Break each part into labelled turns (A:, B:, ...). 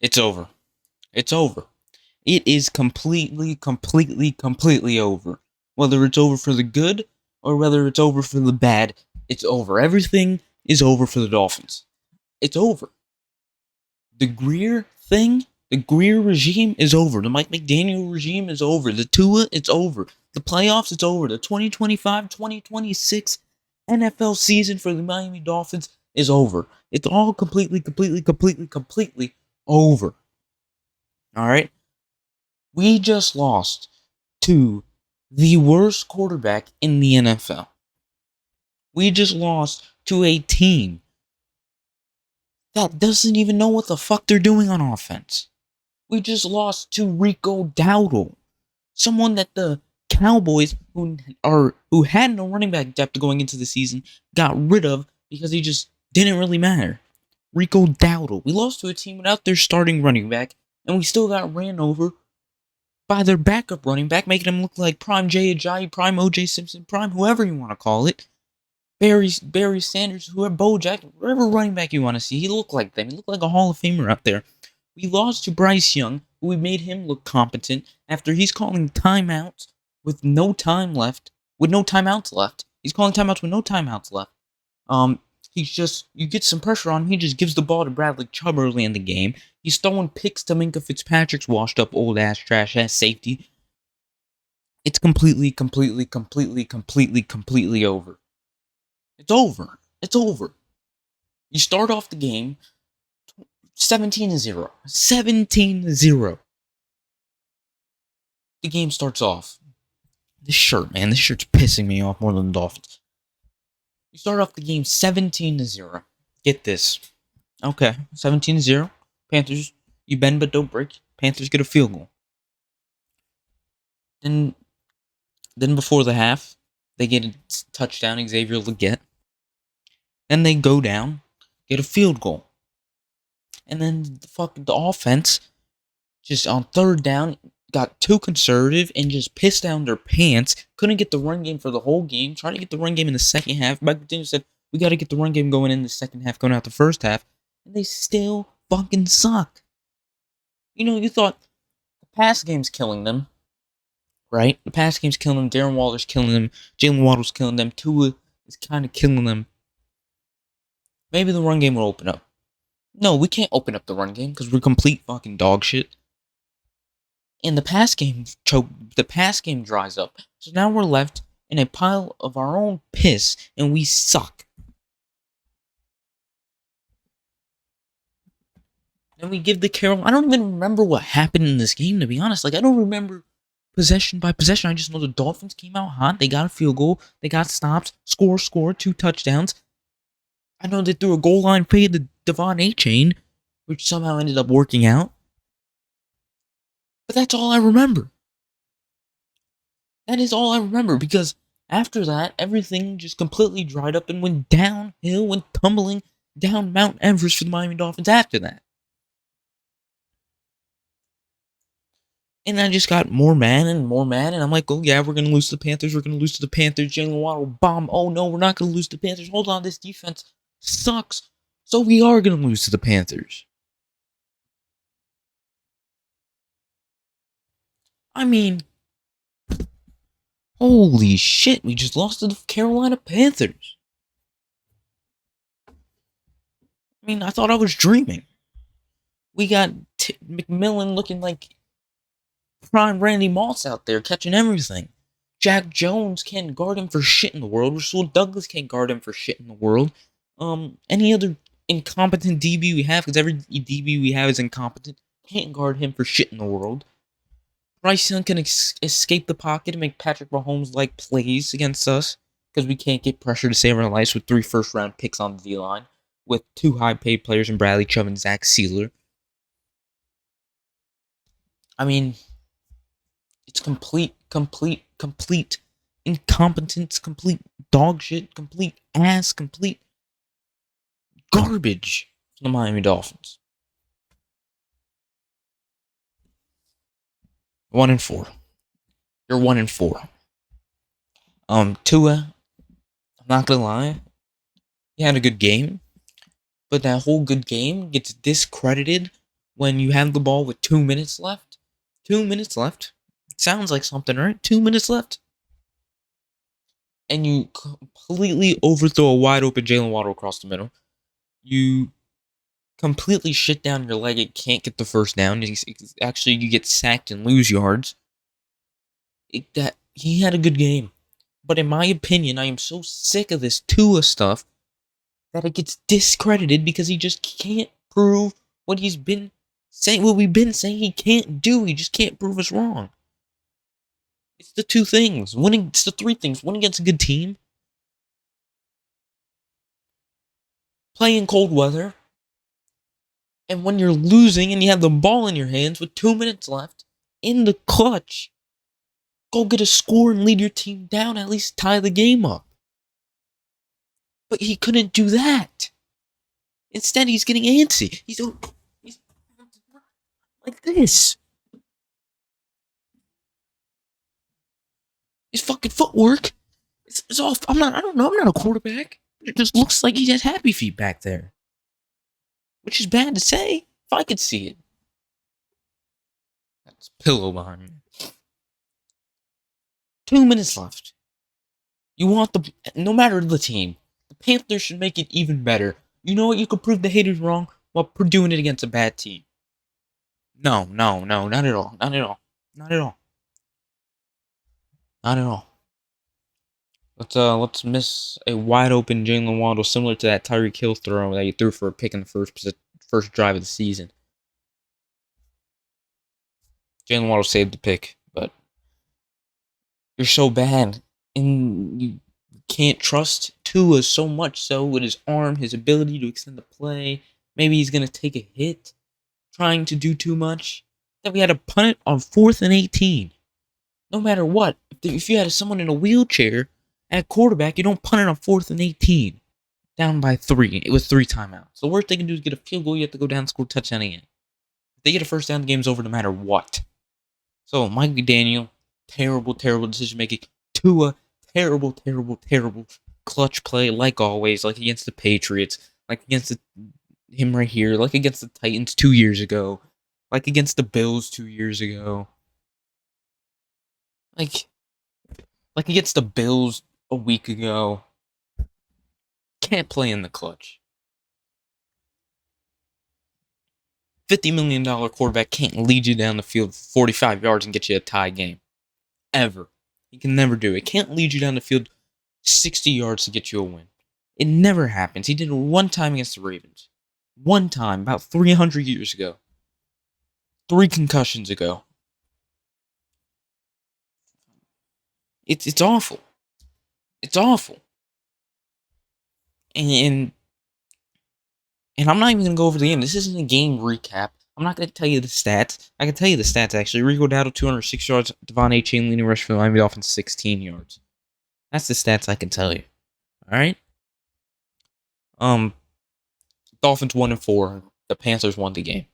A: It's over. It's over. It is completely over. Whether it's over for the good or whether it's over for the bad, it's over. Everything is over for the Dolphins. It's over. The Greer thing, the Greer regime is over. The Mike McDaniel regime is over. The Tua, it's over. The playoffs, it's over. The 2025-2026 NFL season for the Miami Dolphins is over. It's all completely over. All right? We just lost to the worst quarterback in the NFL. We just lost to a team that doesn't even know what the fuck they're doing on offense. We just lost to Rico Dowdle, someone that the Cowboys, who had no running back depth going into the season, got rid of because he just didn't really matter. Rico Dowdle. We lost to a team without their starting running back, and we still got ran over by their backup running back, making him look like prime Jay Ajayi, prime OJ Simpson, prime whoever you want to call it. Barry Sanders, whoever, Bojack, whatever running back you want to see. He looked like them. He looked like a Hall of Famer out there. We lost to Bryce Young, who we made him look competent after he's calling timeouts with no time left, with no timeouts left. He's calling timeouts with no timeouts left. You get some pressure on him. He just gives the ball to Bradley Chubb early in the game. He's throwing picks to Minka Fitzpatrick's washed up old ass trash ass safety. It's completely over. It's over. It's over. You start off the game 17-0. 17-0. The game starts off. This shirt, man. This shirt's pissing me off more than the Dolphins. You start off the game 17-0. Get this. Okay, 17-0. Panthers, you bend but don't break. Panthers get a field goal. Then before the half, they get a touchdown, Xavier Legette. Then they go down, get a field goal. And then the offense, just on third down, got too conservative and just pissed down their pants. Couldn't get the run game for the whole game. Tried to get the run game in the second half. Mike McDaniel said, we got to get the run game going in the second half, going out the first half. And they still fucking suck. You thought the pass game's killing them, right? The pass game's killing them. Darren Waller's killing them. Jalen Waddle's killing them. Tua is kind of killing them. Maybe the run game will open up. No, we can't open up the run game because we're complete fucking dog shit. And the pass game dries up. So now we're left in a pile of our own piss and we suck. And we give the Carolina... I don't even remember what happened in this game, to be honest. I don't remember possession by possession. I just know the Dolphins came out hot. They got a field goal. They got stopped. Score, 2 touchdowns. I know they threw a goal line fade to Devon A-Chain, which somehow ended up working out. But that's all I remember. That is all I remember, because after that, everything just completely dried up and went downhill, went tumbling down Mount Everest for the Miami Dolphins after that. And I just got more mad, and I'm like, oh yeah, we're going to lose to the Panthers, Jalen Waddle, bomb, oh no, we're not going to lose to the Panthers, hold on, this defense sucks, so we are going to lose to the Panthers. I mean, holy shit, we just lost to the Carolina Panthers. I mean, I thought I was dreaming. We got McMillan looking like prime Randy Moss out there, catching everything. Jack Jones can't guard him for shit in the world. Rasul Douglas can't guard him for shit in the world. Any other incompetent DB we have, because every DB we have is incompetent, can't guard him for shit in the world. Bryce Young can escape the pocket and make Patrick Mahomes-like plays against us, because we can't get pressure to save our lives with 3 first-round picks on the D-line, with 2 high-paid players in Bradley Chubb and Zach Sealer. I mean, it's complete incompetence, complete dog shit, complete ass, complete garbage from the Miami Dolphins. 1-4. You're 1-4. Tua, I'm not gonna lie, he had a good game, but that whole good game gets discredited when you have the ball with 2 minutes left. 2 minutes left. Sounds like something, right? 2 minutes left. And you completely overthrow a wide open Jalen Waddle across the middle. You completely shit down your leg. It can't get the first down. Actually, you get sacked and lose yards. He had a good game. But in my opinion, I am so sick of this Tua stuff that it gets discredited because he just can't prove what he's been saying, what we've been saying he can't do. He just can't prove us wrong. It's the two things. It's the three things. Winning against a good team, play in cold weather, and when you're losing and you have the ball in your hands with 2 minutes left, in the clutch, go get a score and lead your team down, at least tie the game up. But he couldn't do that. Instead, he's getting antsy. He's like this. His fucking footwork is off. I don't know. I'm not a quarterback. It just looks like he has happy feet back there. Which is bad to say, if I could see it. That's a pillow behind me. 2 minutes left. You want no matter the team, the Panthers should make it even better. You know what? You could prove the haters wrong while doing it against a bad team. No, not at all. Not at all. Not at all. Not at all. Let's miss a wide open Jalen Waddle similar to that Tyreek Hill throw that he threw for a pick in the first drive of the season. Jalen Waddle saved the pick, but you're so bad, and you can't trust Tua so much so with his arm, his ability to extend the play. Maybe he's gonna take a hit, trying to do too much. That we had to punt it on 4th and 18. No matter what, if you had someone in a wheelchair at quarterback, you don't punt it on 4th and 18. Down by 3. It was 3 timeouts. The worst they can do is get a field goal. You have to go down and score a touchdown again. If they get a first down, the game's over no matter what. So, Mike McDaniel, terrible decision making. Tua, terrible clutch play, like always, like against the Patriots, like against him right here, like against the Titans 2 years ago, like against the Bills 2 years ago. Like against the Bills a week ago. Can't play in the clutch. $50 million quarterback can't lead you down the field 45 yards and get you a tie game. Ever. He can never do it. Can't lead you down the field 60 yards to get you a win. It never happens. He did it one time against the Ravens. One time, about 300 years ago. 3 concussions ago. It's awful. It's awful. And I'm not even going to go over the game. This isn't a game recap. I'm not going to tell you the stats. I can tell you the stats, actually. Rico Dowdle, 206 yards. Devon A. Chain leading rush for the Miami Dolphins, 16 yards. That's the stats I can tell you. All right? Dolphins 1-4. The Panthers won the game.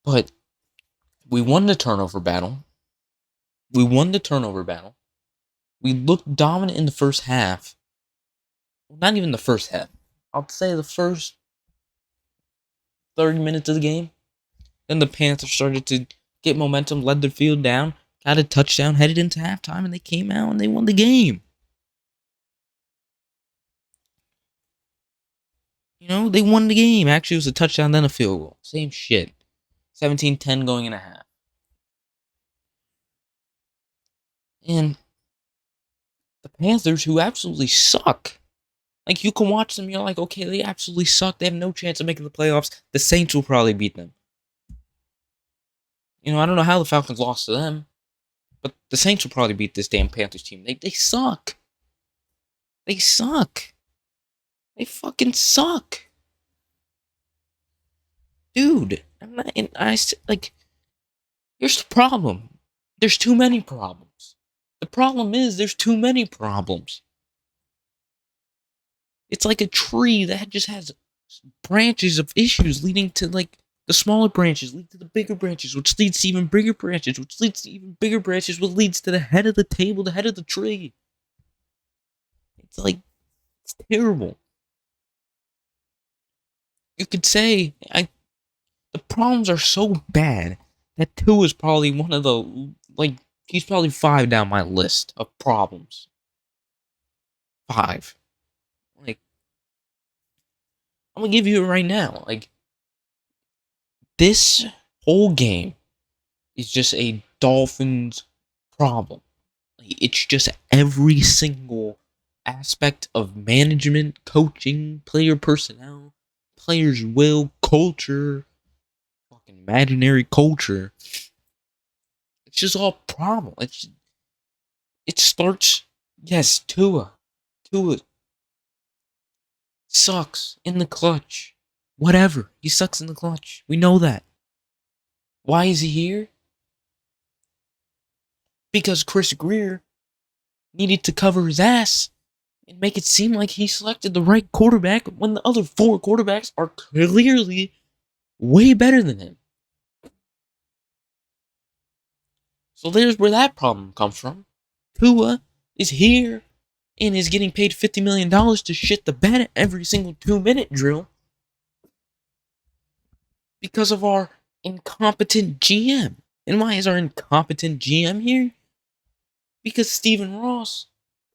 A: But we won the turnover battle. We looked dominant in the first half. Well, not even the first half. I'll say the first 30 minutes of the game. Then the Panthers started to get momentum, led the field down, got a touchdown, headed into halftime, and they came out and they won the game. You know, they won the game. Actually, it was a touchdown, then a field goal. Same shit. 17-10 going in a half. And the Panthers, who absolutely suck. Like, you can watch them, you're like, okay, they absolutely suck. They have no chance of making the playoffs. The Saints will probably beat them. You know, I don't know how the Falcons lost to them. But the Saints will probably beat this damn Panthers team. They suck. They suck. They fucking suck. Dude, here's the problem. There's too many problems. The problem is there's too many problems. It's like a tree that just has branches of issues leading to, like, the smaller branches lead to the bigger branches, which leads to even bigger branches, which leads to even bigger branches, which leads to the head of the table, the head of the tree. It's like, it's terrible. You could say, problems are so bad that Tua is probably one of the, he's probably 5 down my list of problems. 5. Like, I'm gonna give you it right now. Like, this whole game is just a Dolphins problem. Like, it's just every single aspect of management, coaching, player personnel, players' will, culture, fucking imaginary culture. It's just all problem. It starts, yes, Tua sucks in the clutch. Whatever. He sucks in the clutch. We know that. Why is he here? Because Chris Greer needed to cover his ass and make it seem like he selected the right quarterback when the other 4 quarterbacks are clearly way better than him. So there's where that problem comes from. Tua is here and is getting paid $50 million to shit the bed at every single 2-minute drill because of our incompetent GM. And why is our incompetent GM here? Because Stephen Ross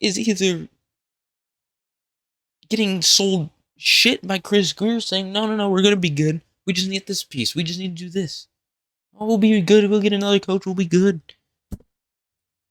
A: is either getting sold shit by Chris Greer saying, no, we're going to be good. We just need this piece. We just need to do this. Oh, we'll be good. We'll get another coach. We'll be good.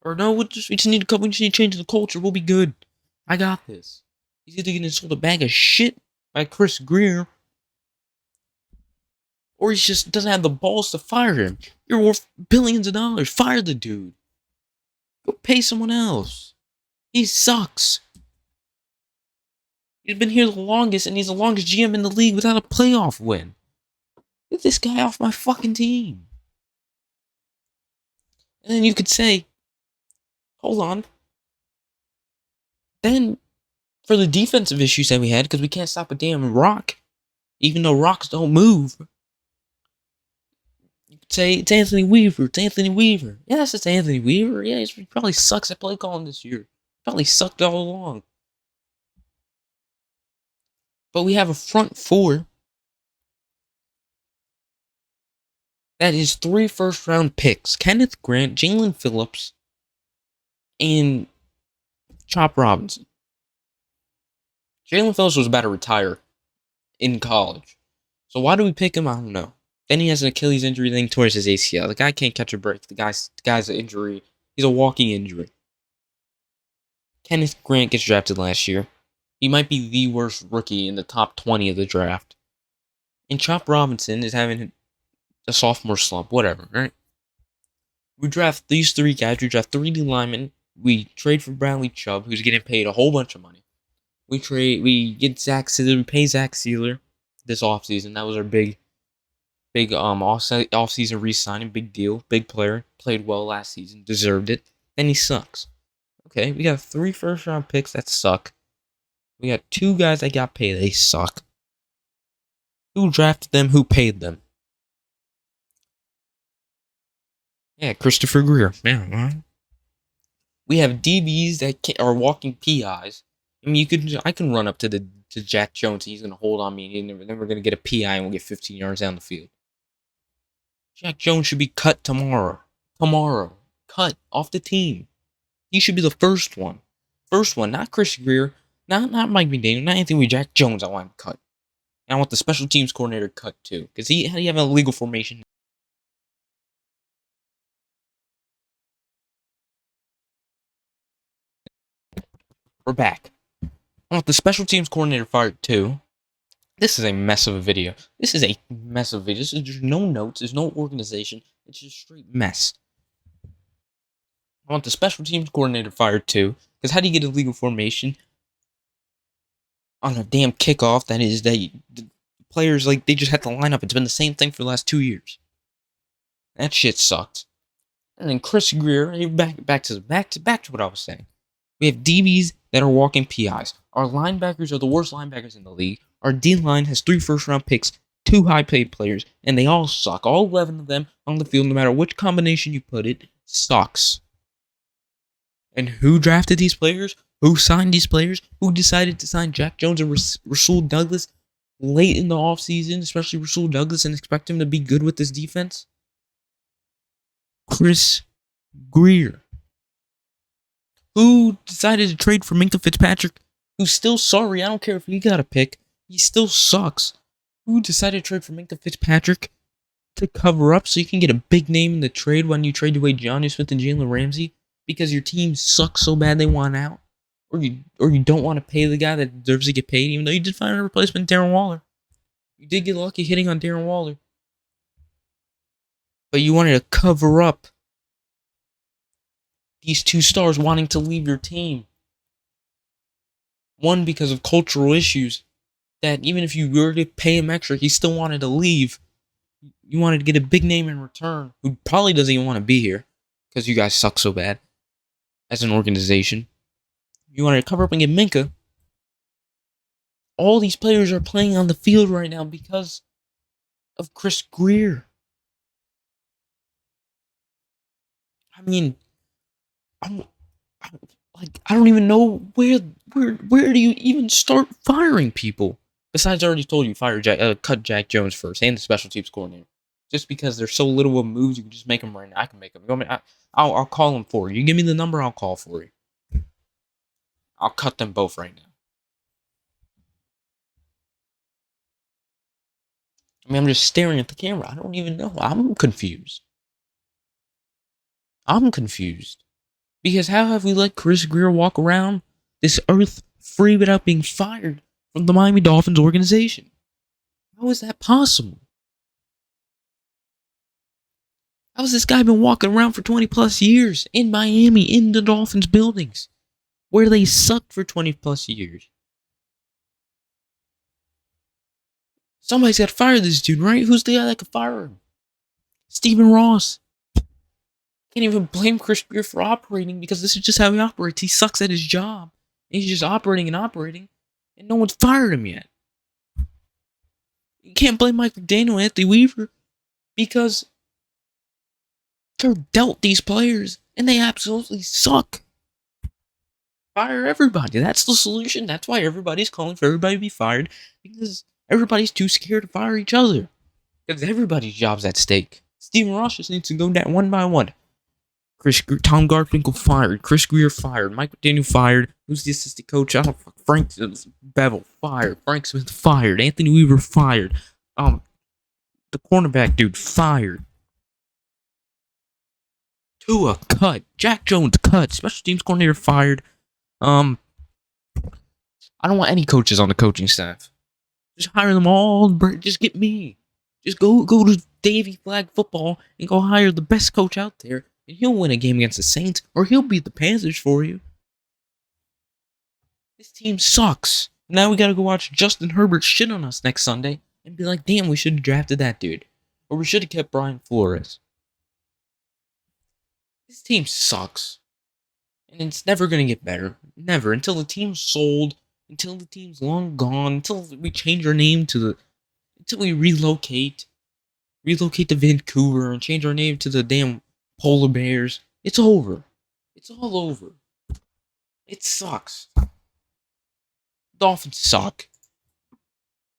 A: Or no, we just need to change the culture. We'll be good. I got this. He's either getting sold a bag of shit by Chris Greer, or he just doesn't have the balls to fire him. You're worth billions of dollars. Fire the dude. Go pay someone else. He sucks. He's been here the longest, and he's the longest GM in the league without a playoff win. Get this guy off my fucking team. And then you could say, hold on. Then, for the defensive issues that we had, because we can't stop a damn rock, even though rocks don't move, you could say, it's Anthony Weaver. Yes, it's Anthony Weaver. Yeah, he probably sucks at play calling this year. Probably sucked all along. But we have a front 4 that is 3 first-round picks. Kenneth Grant, Jalen Phillips, and Chop Robinson. Jalen Phillips was about to retire in college. So why do we pick him? I don't know. Then he has an Achilles injury, then he tore his ACL. The guy can't catch a break. The guy's an injury. He's a walking injury. Kenneth Grant gets drafted last year. He might be the worst rookie in the top 20 of the draft. And Chop Robinson is having a sophomore slump. Whatever, right? We draft these 3 guys. We draft 3 D linemen. We trade for Bradley Chubb, who's getting paid a whole bunch of money. We get Zach Sealer. We pay Zach Sealer this offseason. That was our big offseason re-signing. Big deal. Big player. Played well last season. Deserved it. Then he sucks. Okay, we got 3 first-round picks that suck. We got 2 guys that got paid. They suck. Who drafted them? Who paid them? Yeah, Christopher Greer. Yeah. We have DBs that are walking PIs. I mean, I can run up to Jack Jones and he's gonna hold on me and he's never gonna get a PI and we'll get 15 yards down the field. Jack Jones should be cut tomorrow. Cut off the team. He should be the first one. Not Chris Greer, not Mike McDaniel, not Anthony Jack Jones. I want him cut. And I want the special teams coordinator cut too, because he have an illegal formation. We're back. I want the special teams coordinator fired too. This is a mess of a video. There's no notes. There's no organization. It's just straight mess. I want the special teams coordinator fired too. Because how do you get a legal formation on a damn kickoff the players, they just have to line up? It's been the same thing for the last 2 years. That shit sucked. And then Chris Greer, back to what I was saying. We have DBs that are walking PIs. Our linebackers are the worst linebackers in the league. Our D-line has 3 first-round picks, 2 high-paid players, and they all suck. All 11 of them on the field, no matter which combination you put it, sucks. And who drafted these players? Who signed these players? Who decided to sign Jack Jones and Rasul Douglas? late in the offseason, especially Rasul Douglas, and expect him to be good with this defense? Chris Grier. Who decided to trade for Minkah Fitzpatrick, who's still sorry. I don't care if he got a pick. He still sucks. Who decided to trade for Minkah Fitzpatrick to cover up so you can get a big name in the trade when you trade away Jonnu Smith and Jalen Ramsey because your team sucks so bad they want out? Or you don't want to pay the guy that deserves to get paid, even though you did find a replacement, Darren Waller. You did get lucky hitting on Darren Waller. But you wanted to cover up these two stars wanting to leave your team. One, because of cultural issues, that even if you were to pay him extra, he still wanted to leave. You wanted to get a big name in return, who probably doesn't even want to be here, because you guys suck so bad as an organization. You wanted to cover up and get Minkah. All these players are playing on the field right now because of Chris Grier. I mean, I don't even know where do you even start firing people? Besides, I already told you, cut Jack Jones first and the special teams coordinator. Just because there's so little of moves, you can just make them right now. I can make them. I'll call them for you. You give me the number, I'll call for you. I'll cut them both right now. I mean, I'm just staring at the camera. I don't even know. I'm confused. Because how have we let Chris Grier walk around this earth free without being fired from the Miami Dolphins organization? How is that possible? How has this guy been walking around for 20 plus years in Miami, in the Dolphins buildings, where they sucked for 20 plus years? Somebody's got to fire this dude, right? Who's the guy that could fire him? Stephen Ross. Can't even blame Chris Grier for operating because this is just how he operates. He sucks at his job. He's just operating, and no one's fired him yet. You can't blame Mike McDaniel and Anthony Weaver because they're dealt these players and they absolutely suck. Fire everybody. That's the solution. That's why everybody's calling for everybody to be fired, because everybody's too scared to fire each other. Because everybody's job's at stake. Stephen Ross just needs to go down one by one. Tom Garfinkel fired. Chris Grier fired. Mike McDaniel fired. Who's the assistant coach? I don't know. Frank Bevel fired. Frank Smith fired. Anthony Weaver fired. The cornerback dude fired. Tua cut. Jack Jones cut. Special teams coordinator fired. I don't want any coaches on the coaching staff. Just hire them all. Just get me. Just go to Davy Flag Football and go hire the best coach out there. And he'll win a game against the Saints, or he'll beat the Panthers for you. This team sucks. Now we gotta go watch Justin Herbert shit on us next Sunday and be like, damn, we should have drafted that dude. Or we should have kept Brian Flores. This team sucks. And it's never gonna get better. Never. Until the team's sold, until the team's long gone, until we change our name until we relocate to Vancouver and change our name to the damn Polar Bears. It's over. It's all over. It sucks. Dolphins suck.